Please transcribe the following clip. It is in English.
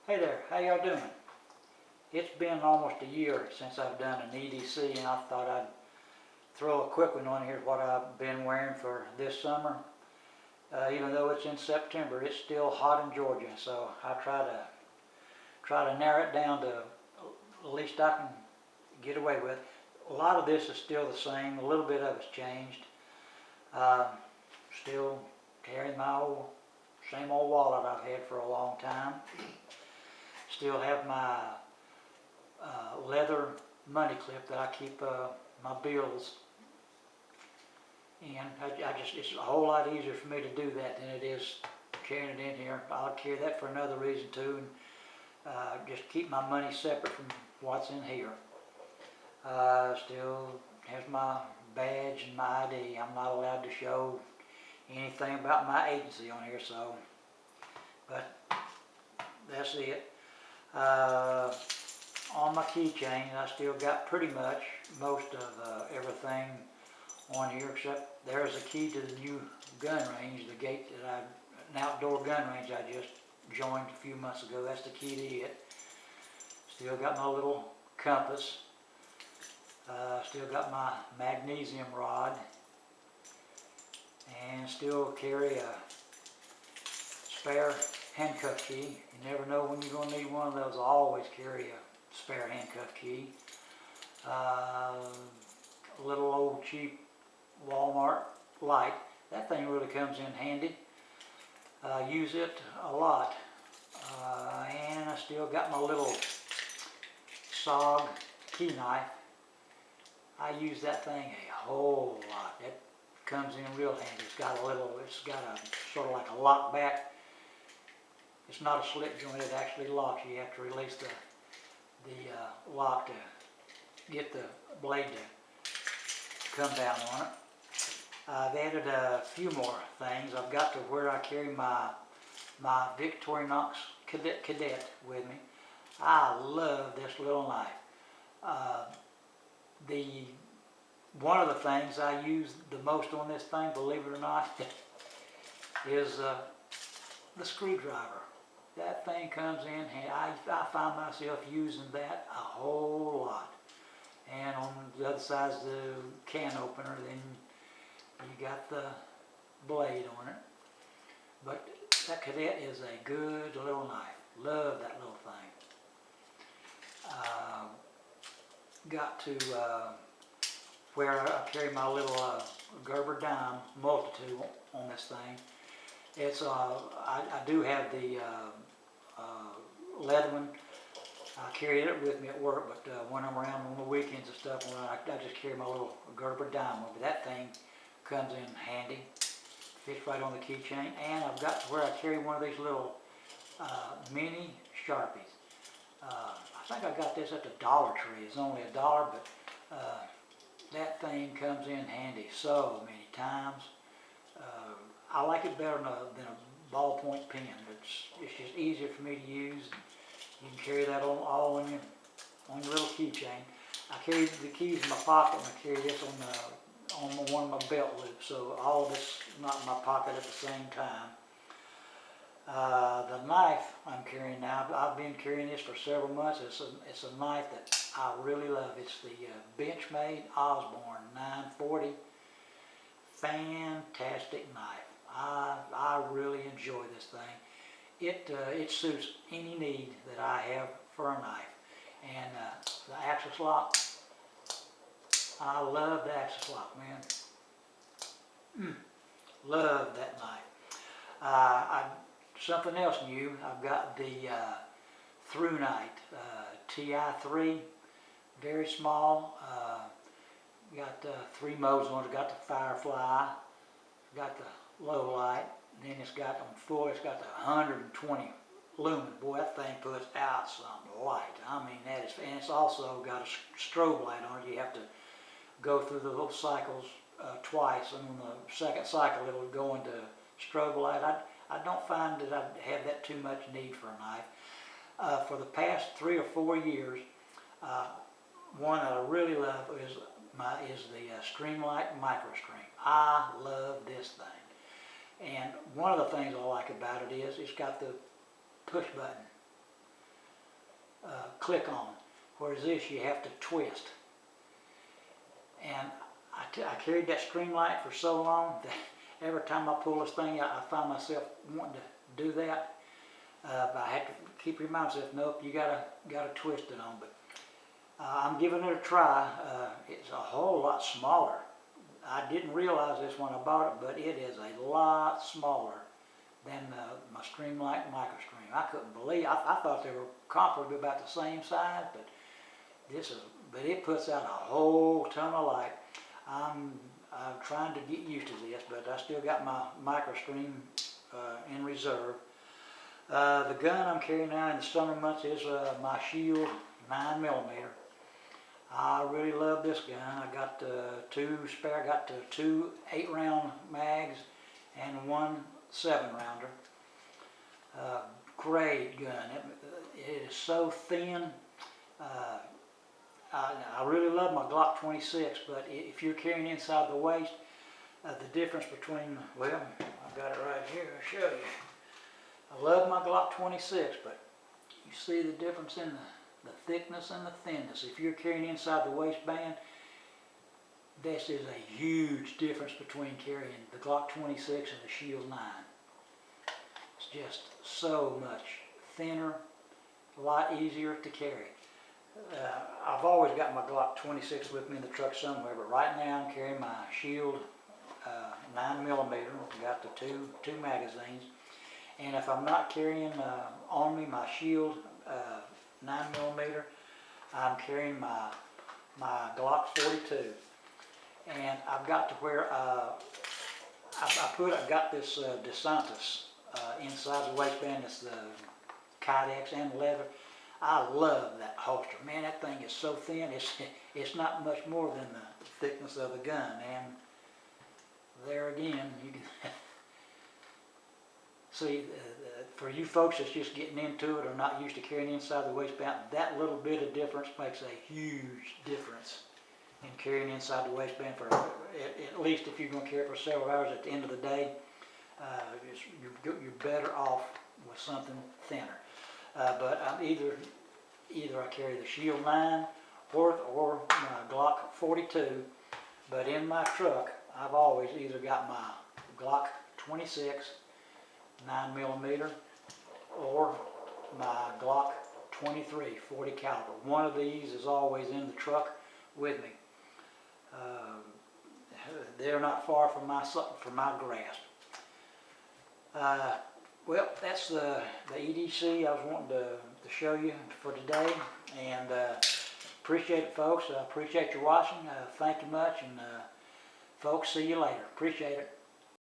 Hey there, how y'all doing? It's been almost a year since I've done an EDC, and I thought I'd throw a quick one on here, what I've been wearing for this summer. Even though it's in September, it's still hot in Georgia, so I try to narrow it down to the least I can get away with. A lot of this is still the same, a little bit of it's changed. Uh, Still carrying my same old wallet I've had for a long time. Still have my leather money clip that I keep my bills in. It's a whole lot easier for me to do that than it is carrying it in here. I'll carry that for another reason too, and just keep my money separate from what's in here. Still has my badge and my ID. I'm not allowed to show anything about my agency on here, so, but that's it. On my keychain, I still got pretty much most of everything on here, except there's a key to the new gun range, the gate that an outdoor gun range I just joined a few months ago. That's the key to it. Still got my little compass. Still got my magnesium rod, and still carry a spare handcuff key. You never know when you're going to need one of those. I always carry a spare handcuff key. A little old cheap Walmart light. That thing really comes in handy. Use it a lot. And I still got my little SOG key knife. I use that thing a whole lot. That comes in real handy. It's got a sort of like a lock back. It's not a slip joint, it actually locks. You have to release the lock to get the blade to come down on it. I've added a few more things. I've got to where I carry my Victorinox Cadet with me. I love this little knife. One of the things I use the most on this thing, believe it or not, is the screwdriver. That thing comes in handy. I find myself using that a whole lot. And on the other side is the can opener, then you got the blade on it. But that Cadet is a good little knife. Love that little thing. Got to where I carry my little Gerber dime multitude on this thing. It's I do have the leather one. I carry it with me at work, but when I'm around on the weekends and stuff, I just carry my little Gerber dime with me. That thing comes in handy, fits right on the keychain, and I've got to where I carry one of these little mini Sharpies. I think I got this at the Dollar Tree. It's only $1, but that thing comes in handy so many times. I like it better than a ballpoint pen. It's just easier for me to use. You can carry that all on your little keychain. I carry the keys in my pocket, and I carry this on one of my belt loops, so all of this is not in my pocket at the same time. The knife I'm carrying now, I've been carrying this for several months. It's a knife that I really love. It's the Benchmade Osborne 940. Fantastic knife. I really enjoy this thing. It suits any need that I have for a knife. And the axis lock, I love the axis lock, man. Love that knife. Something else new, I've got the Thrunite Ti3, very small. Got 3 modes on it. Got the Firefly, got the low light, and then it's got on full, it's got the 120 lumen. Boy, that thing puts out some light. I mean, that is, and it's also got a strobe light on it. You have to go through the little cycles twice, and on the second cycle it'll go into strobe light. I don't find that I have that too much need for a knife. For the past 3 or 4 years, one that I really love is the Streamlight Microstream. I love this thing. And one of the things I like about it is it's got the push button. click on, whereas this you have to twist. And I carried that Streamlight for so long that every time I pull this thing out, I find myself wanting to do that. But I have to keep reminding myself, nope, you gotta twist it on. But I'm giving it a try. It's a whole lot smaller. I didn't realize this when I bought it, but it is a lot smaller than my Streamlight MicroStream. I couldn't believe. I thought they were comparably about the same size, but but it puts out a whole ton of light. I'm trying to get used to this, but I still got my MicroStream in reserve. The gun I'm carrying now in the summer months is my Shield 9mm. I really love this gun. I got two 8-round mags and one 7-rounder. Great gun. It is so thin. I really love my Glock 26, but if you're carrying inside the waist, the difference between, well, I've got it right here, I'll show you. I love my Glock 26, but you see the difference in the thickness and the thinness. If you're carrying inside the waistband, this is a huge difference between carrying the Glock 26 and the Shield 9. It's just so much thinner, a lot easier to carry. I've always got my Glock 26 with me in the truck somewhere, but right now I'm carrying my Shield 9mm. Got the two magazines. And if I'm not carrying on me my Shield 9mm, I'm carrying my Glock 42. And I've got to where I've got this DeSantis inside the waistband. It's the Kydex and leather. I love that holster. Man, that thing is so thin. It's not much more than the thickness of the gun. And there again, you can see, for you folks that's just getting into it or not used to carrying inside the waistband, that little bit of difference makes a huge difference in carrying inside the waistband for at least if you're going to carry it for several hours. At the end of the day, you're better off with something thinner. But either I carry the Shield 9 or my Glock 42. But in my truck, I've always either got my Glock 26 9mm or my Glock 23 40 caliber. One of these is always in the truck with me. They're not far from my grasp. Well, that's the EDC I was wanting to show you for today, and appreciate it, folks. I appreciate you watching. Thank you much, and folks, see you later. Appreciate it.